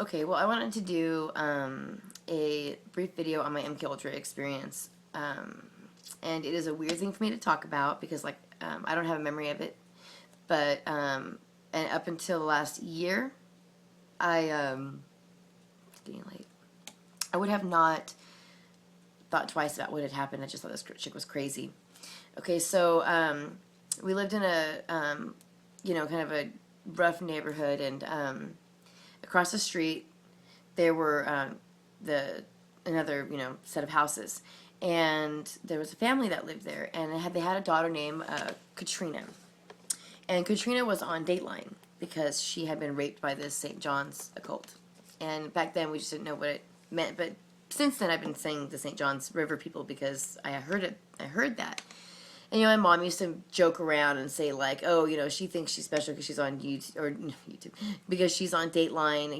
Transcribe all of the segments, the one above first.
Okay, well, I wanted to do a brief video on my MK Ultra experience. And it is a weird thing for me to talk about because, like, I don't have a memory of it. But, and up until the last year, it's getting late. I would have not thought twice about what had happened. I just thought this chick was crazy. Okay, so, we lived in a, kind of a rough neighborhood, and, across the street, there were another set of houses, and there was a family that lived there, and they had a daughter named Katrina, and Katrina was on Dateline because she had been raped by this St. John's occult, and back then we just didn't know what it meant, but since then I've been saying the St. John's River people because I heard that. And, my mom used to joke around and say, like, oh, she thinks she's special because she's on YouTube, because she's on Dateline,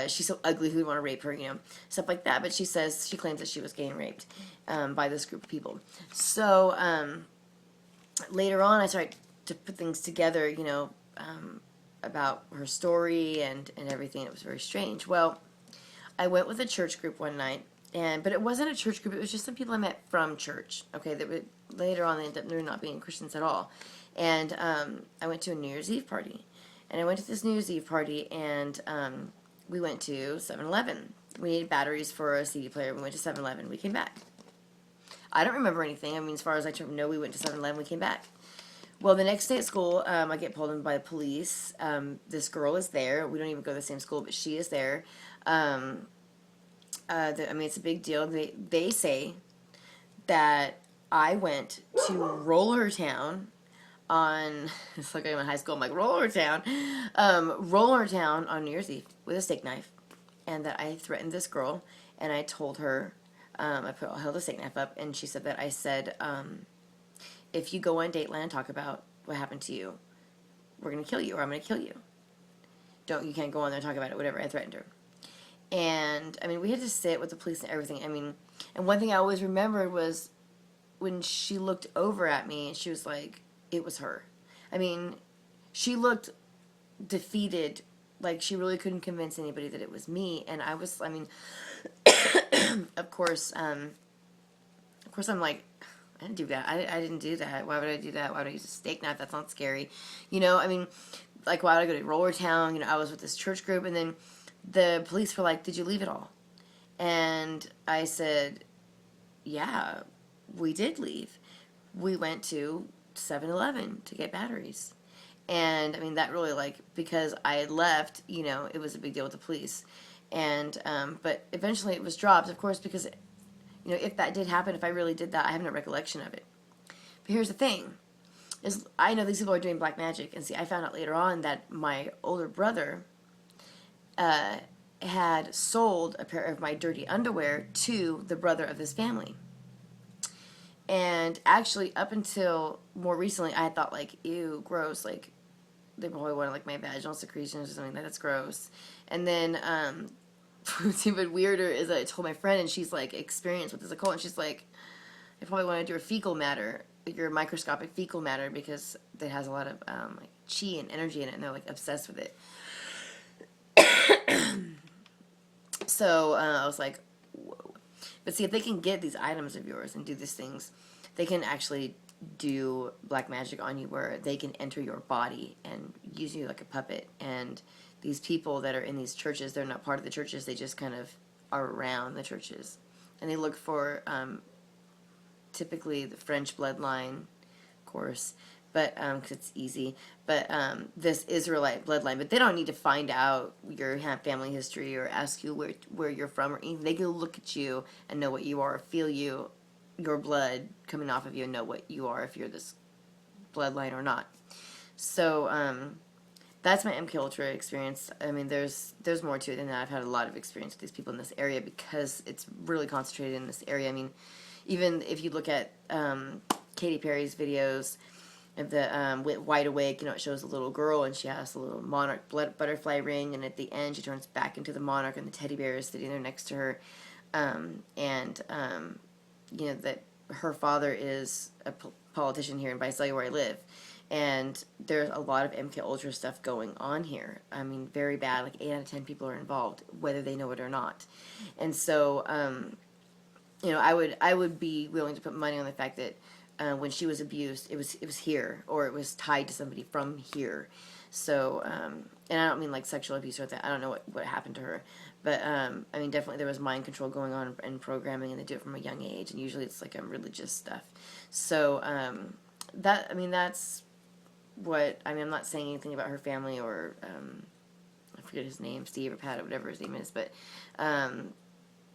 she's so ugly, who would want to rape her, stuff like that. But she claims that she was getting raped by this group of people. So, later on, I started to put things together, about her story and everything. It was very strange. Well, I went with a church group one night. But it wasn't a church group. It was just some people I met from church. Okay, that would later on they ended up not being Christians at all. And I went to a New Year's Eve party, and I went to this New Year's Eve party, and we went to 7-Eleven. We needed batteries for a CD player. We went to 7-Eleven. We came back. I don't remember anything. I mean, as far as I know, we went to 7-Eleven. We came back. Well, the next day at school, I get pulled in by the police. This girl is there. We don't even go to the same school, but she is there. It's a big deal. They say that I went to Roller Town on, it's like I'm in high school, I'm like, Roller Town on New Year's Eve with a steak knife, and that I threatened this girl, and I told her, I held a steak knife up, and she said that I said, if you go on Dateline and talk about what happened to you, we're going to kill you, or I'm going to kill you. You can't go on there and talk about it, whatever. I threatened her. And, we had to sit with the police and everything. And one thing I always remembered was when she looked over at me, and she was like, it was her. She looked defeated, like she really couldn't convince anybody that it was me. And I was, of course, I'm like, I didn't do that. I didn't do that. Why would I do that? Why would I use a steak knife? That's not scary. Why would I go to Roller Town? I was with this church group, and then the police were like, did you leave it all? And I said, yeah, we did leave. We went to 7-Eleven to get batteries. And, that really, because I had left, it was a big deal with the police. And, but eventually it was dropped, of course, because, if that did happen, if I really did that, I have no recollection of it. But here's the thing, is I know these people are doing black magic. And see, I found out later on that my older brother had sold a pair of my dirty underwear to the brother of this family. And actually, up until more recently, I had thought, ew, gross, they probably wanted, my vaginal secretions or something, that's gross. And then, what's even weirder is that I told my friend, and she's, experienced with this occult, and she's like, I probably want to do your fecal matter, your microscopic fecal matter, because it has a lot of, chi and energy in it, and they're, obsessed with it. So, I was like, whoa. But see, if they can get these items of yours and do these things, they can actually do black magic on you where they can enter your body and use you like a puppet. And these people that are in these churches, they're not part of the churches, they just kind of are around the churches. And they look for, typically the French bloodline, of course, but because it's easy, but this Israelite bloodline. But they don't need to find out your family history or ask you where you're from or anything. They can look at you and know what you are, feel your blood coming off of you, and know what you are, if you're this bloodline or not. So that's my MK Ultra experience. There's more to it than that. I've had a lot of experience with these people in this area because it's really concentrated in this area. Even if you look at Katy Perry's videos of the Wide Awake, it shows a little girl, and she has a little monarch butterfly ring, and at the end she turns back into the monarch, and the teddy bear is sitting there next to her, that her father is a politician here in Visalia where I live, and there's a lot of MK Ultra stuff going on here. I mean, very bad. Like 8 out of 10 people are involved, whether they know it or not. And so, you know, I would be willing to put money on the fact that when she was abused, it was here, or it was tied to somebody from here. So, and I don't mean like sexual abuse or that. I don't know what happened to her, but I mean, definitely there was mind control going on in programming, and they do it from a young age, and usually it's like religious stuff. So that, I mean, that's what I mean. I'm not saying anything about her family or I forget his name, Steve or Pat or whatever his name is, but I'm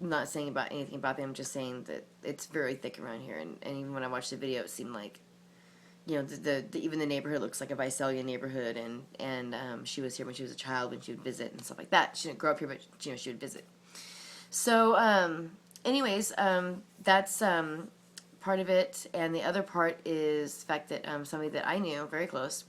not saying about anything about them. I'm just saying that it's very thick around here, and even when I watched the video, it seemed like, you know, the even the neighborhood looks like a Visalia neighborhood, and she was here when she was a child, when she would visit and stuff like that. She didn't grow up here, but you know, she would visit. So, anyways, that's part of it, and the other part is the fact that somebody that I knew very close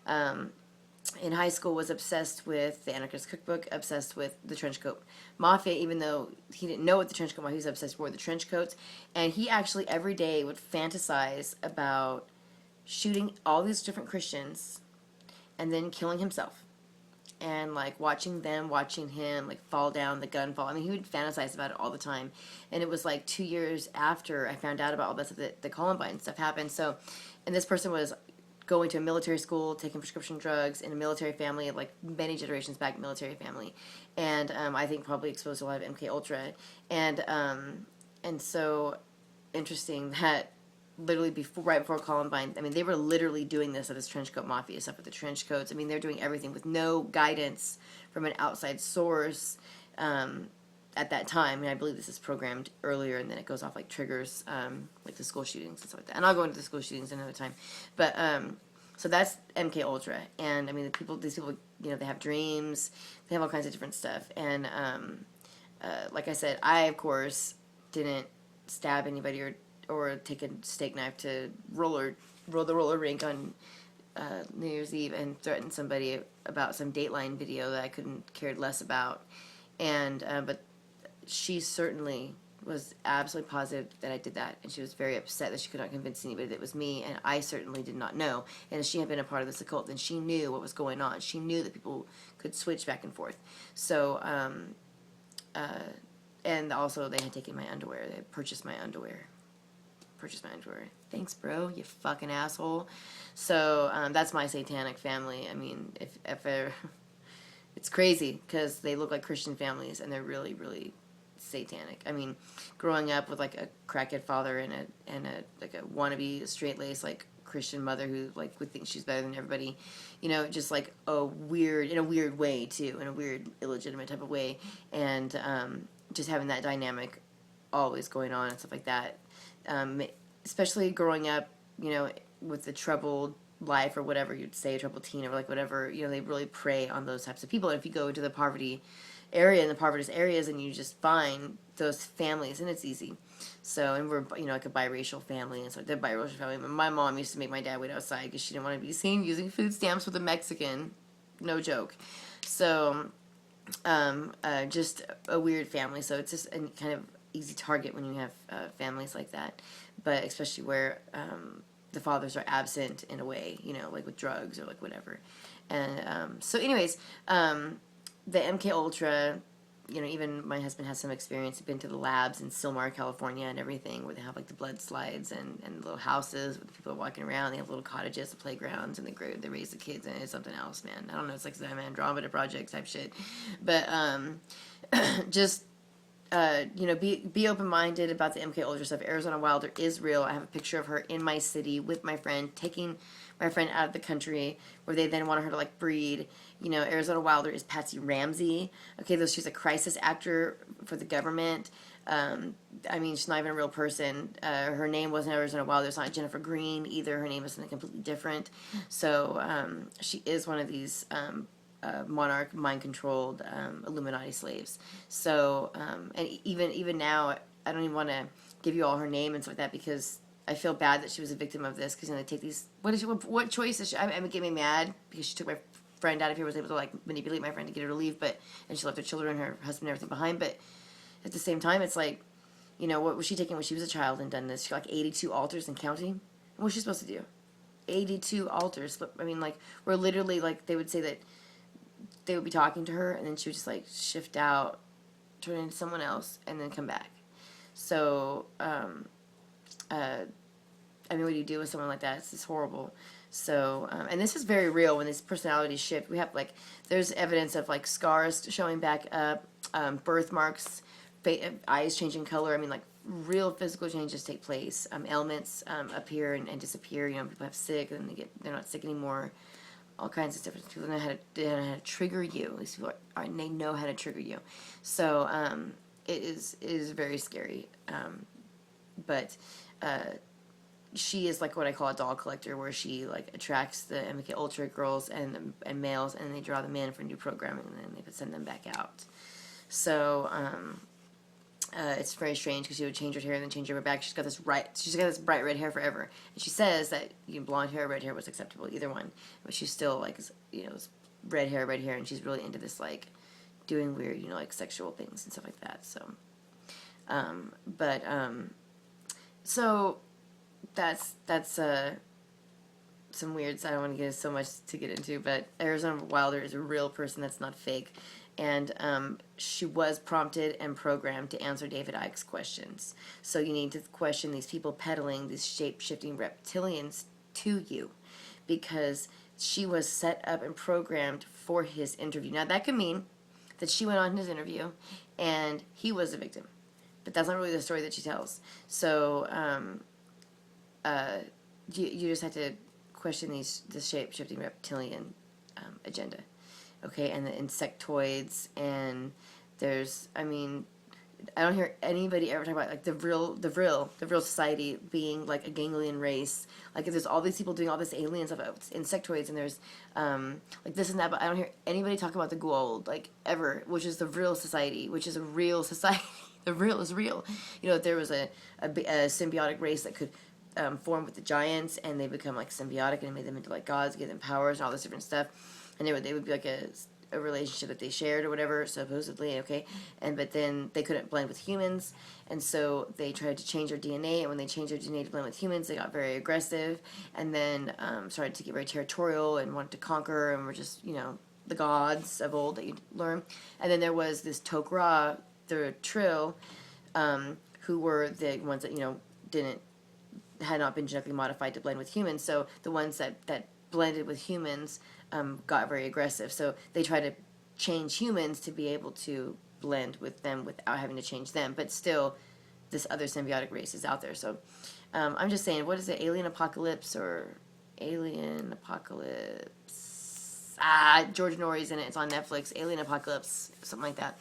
in high school was obsessed with the Anarchist Cookbook, obsessed with the Trenchcoat Mafia, even though he didn't know what the Trenchcoat Mafia, he was obsessed with the trench coats, and he actually every day would fantasize about shooting all these different Christians and then killing himself, and like watching him like fall down, the gun fall. I mean, he would fantasize about it all the time. And it was like 2 years after I found out about all this, that the Columbine stuff happened. So, and this person was going to a military school, taking prescription drugs, in a military family, like many generations back, military family, and I think probably exposed to a lot of MK Ultra, and so interesting that literally right before Columbine, I mean, they were literally doing this at this Trenchcoat Mafia stuff with the trench coats. I mean, they're doing everything with no guidance from an outside source at that time. And I believe this is programmed earlier, and then it goes off like triggers, like the school shootings and stuff like that. And I'll go into the school shootings another time. But so that's MK Ultra, and I mean, these people, you know, they have dreams, they have all kinds of different stuff. And like I said, I of course didn't stab anybody or take a steak knife to roll the roller rink on New Year's Eve and threaten somebody about some Dateline video that I couldn't cared less about. And but she certainly was absolutely positive that I did that, and she was very upset that she could not convince anybody that it was me, and I certainly did not know. And if she had been a part of this occult, then she knew what was going on. She knew that people could switch back and forth. So and also they had taken my underwear. They had purchased my underwear. Thanks, bro, you fucking asshole. So that's my satanic family. I mean, if it's crazy because they look like Christian families, and they're really, really satanic. I mean, growing up with like a crackhead father and a like a wannabe straight laced like Christian mother who like would think she's better than everybody, you know, just like in a weird way too, in a weird illegitimate type of way, and just having that dynamic always going on and stuff like that. Especially growing up, you know, with the troubled life or whatever you'd say, a troubled teen or like whatever, you know, they really prey on those types of people. And if you go to the poverty area, in the poverty areas, and you just find those families, and it's easy. So, and we're, you know, like a biracial family, and so the biracial family. My mom used to make my dad wait outside because she didn't want to be seen using food stamps with a Mexican. No joke. So, just a weird family. So it's just a kind of easy target when you have families like that, but especially where the fathers are absent in a way, you know, like with drugs or like whatever. And so anyways, the MK Ultra, you know, even my husband has some experience. He's been to the labs in Sylmar, California, and everything, where they have like the blood slides and little houses with people walking around. They have little cottages, the playgrounds, and they raise the kids, and it's something else, man. I don't know, it's like some Andromeda Project type shit, but just you know, be open-minded about the MK Ultra stuff. Arizona Wilder is real. I have a picture of her in my city with my friend, taking my friend out of the country, where they then wanted her to like breed. You know, Arizona Wilder is Patsy Ramsey. Okay, though she's a crisis actor for the government. I mean, she's not even a real person. Her name wasn't Arizona Wilder. It's not Jennifer Green either. Her name is something completely different. So she is one of these monarch, mind-controlled Illuminati slaves. So, and even now, I don't even want to give you all her name and stuff like that, because I feel bad that she was a victim of this, because, you know, they take these, what choice is she, I mean, it made me mad, because she took my friend out of here, was able to, like, manipulate my friend to get her to leave, and she left her children, her husband, and everything behind, but at the same time, it's like, you know, what was she taking when she was a child and done this? She got, like, 82 altars and counting. What was she supposed to do? 82 altars. I mean, like, where literally, like, they would say that they would be talking to her, and then she would just, like, shift out, turn into someone else, and then come back. So, I mean, what do you do with someone like that? It's just horrible. So, and this is very real when these personalities shift. We have, like, there's evidence of, like, scars showing back up, birthmarks, eyes changing color. I mean, like, real physical changes take place. Ailments appear and disappear. You know, people have sick, and then they're not sick anymore. All kinds of different people know how to trigger you. These people they know how to trigger you. So, it is very scary. But she is like what I call a doll collector, where she like attracts the MK Ultra girls and males, and they draw them in for new programming, and then they would send them back out. So it's very strange because she would change her hair and then change her hair back. She's got this bright red hair forever, and she says that blonde hair, red hair was acceptable, either one. But she's still like red hair, and she's really into this like doing weird like sexual things and stuff like that. So, so that's some weirds. I don't want to get so much to get into, but Arizona Wilder is a real person that's not fake, and she was prompted and programmed to answer David Icke's questions. So you need to question these people peddling these shape-shifting reptilians to you, because she was set up and programmed for his interview. Now that could mean that she went on his interview and he was a victim, but that's not really the story that she tells. So you just have to question the shape-shifting reptilian agenda, okay? And the insectoids, and there's, I mean, I don't hear anybody ever talk about like the real society being like a ganglion race. Like there's all these people doing all this alien stuff, insectoids, and there's like this and that. But I don't hear anybody talk about the Goa'uld like ever, which is the real society, which is a real society. The real is real. There was a symbiotic race that could form with the giants, and they become like symbiotic, and it made them into like gods, give them powers and all this different stuff, and they would be like a relationship that they shared or whatever, supposedly, okay, but then they couldn't blend with humans, and so they tried to change their DNA, and when they changed their DNA to blend with humans, they got very aggressive, and then started to get very territorial and wanted to conquer, and were just the gods of old that you learn. And then there was this Tok'ra, the Trill, who were the ones that had not been genetically modified to blend with humans. So the ones that blended with humans got very aggressive. So they try to change humans to be able to blend with them without having to change them. But still, this other symbiotic race is out there. So I'm just saying, what is it, Alien Apocalypse or Alien Apocalypse? George Norrie's in it. It's on Netflix. Alien Apocalypse, something like that.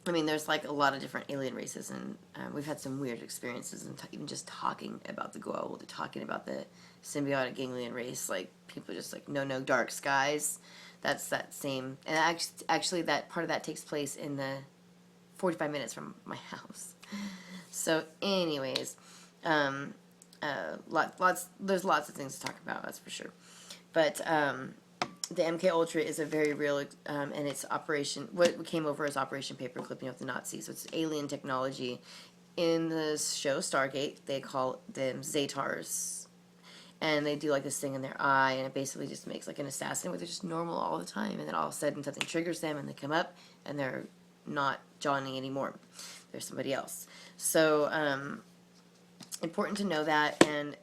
I mean, there's like a lot of different alien races, and we've had some weird experiences, and even just talking about the Goa'uld, talking about the symbiotic ganglion race, like people just like no dark skies. That's that same, and actually that part of that takes place in the 45 minutes from my house. So, anyways, there's lots of things to talk about, that's for sure. But the MK Ultra is a very real, and it's what came over as Operation Paperclip, with the Nazis. So it's alien technology. In the show Stargate, they call them Zetars, and they do like this thing in their eye, and it basically just makes like an assassin where they're just normal all the time, and then all of a sudden something triggers them, and they come up, and they're not Johnny anymore. They're somebody else. So, important to know that, and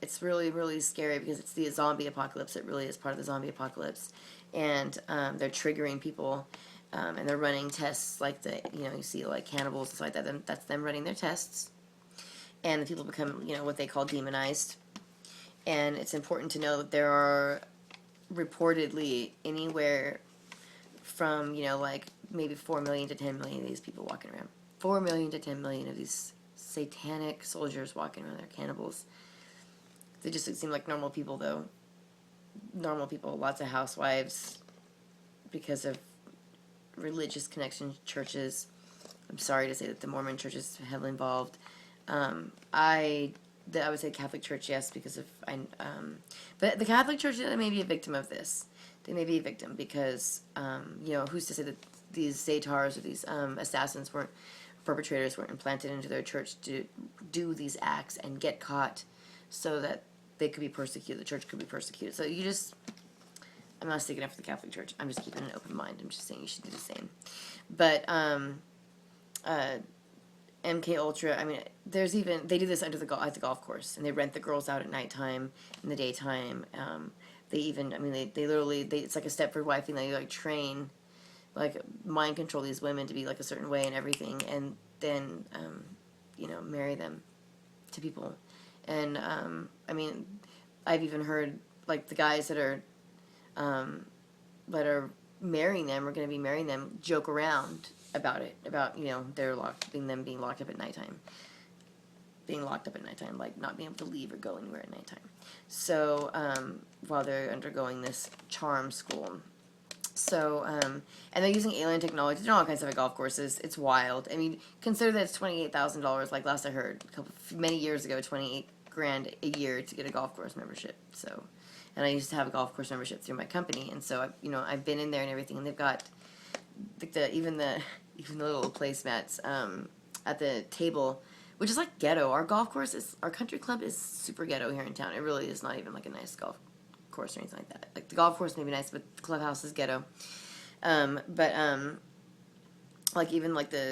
it's really, really scary because it's the zombie apocalypse. It really is part of the zombie apocalypse. And they're triggering people, and they're running tests like you see like cannibals and stuff like that. That's them running their tests. And the people become, what they call demonized. And it's important to know that there are reportedly anywhere from, like maybe 4 million to 10 million of these people walking around. 4 million to 10 million of these satanic soldiers walking around. They're cannibals. They just seem like normal people, though. Normal people, lots of housewives, because of religious connections, churches. I'm sorry to say that the Mormon church is heavily involved. I would say Catholic Church, yes, because of but the Catholic Church may be a victim of this. They may be a victim because who's to say that these Zetars or these assassins weren't perpetrators were implanted into their church to do these acts and get caught so that they could be persecuted, the church could be persecuted. So I'm not sticking up for the Catholic Church. I'm just keeping an open mind. I'm just saying you should do the same. But MK Ultra, I mean, they do this at the golf course, and they rent the girls out at nighttime, in the daytime. They literally, it's like a Stepford wife thing. They like train, like mind control these women to be like a certain way and everything, and then marry them to people. And I've even heard like the guys that are marrying them, or going to be marrying them, joke around about it, about being locked up at nighttime, like not being able to leave or go anywhere at nighttime. So while they're undergoing this charm school, so and they're using alien technology. They're doing all kinds of stuff at golf courses. It's wild. I mean, consider that it's $28,000. Like last I heard, many years ago, $28,000 a year to get a golf course membership. So, and I used to have a golf course membership through my company, and so I've been in there and everything, and they've got even the little placemats at the table, which is like ghetto. Our country club is super ghetto here in town. It really is not even like a nice golf course or anything like that. Like the golf course may be nice, but the clubhouse is ghetto. Like even like the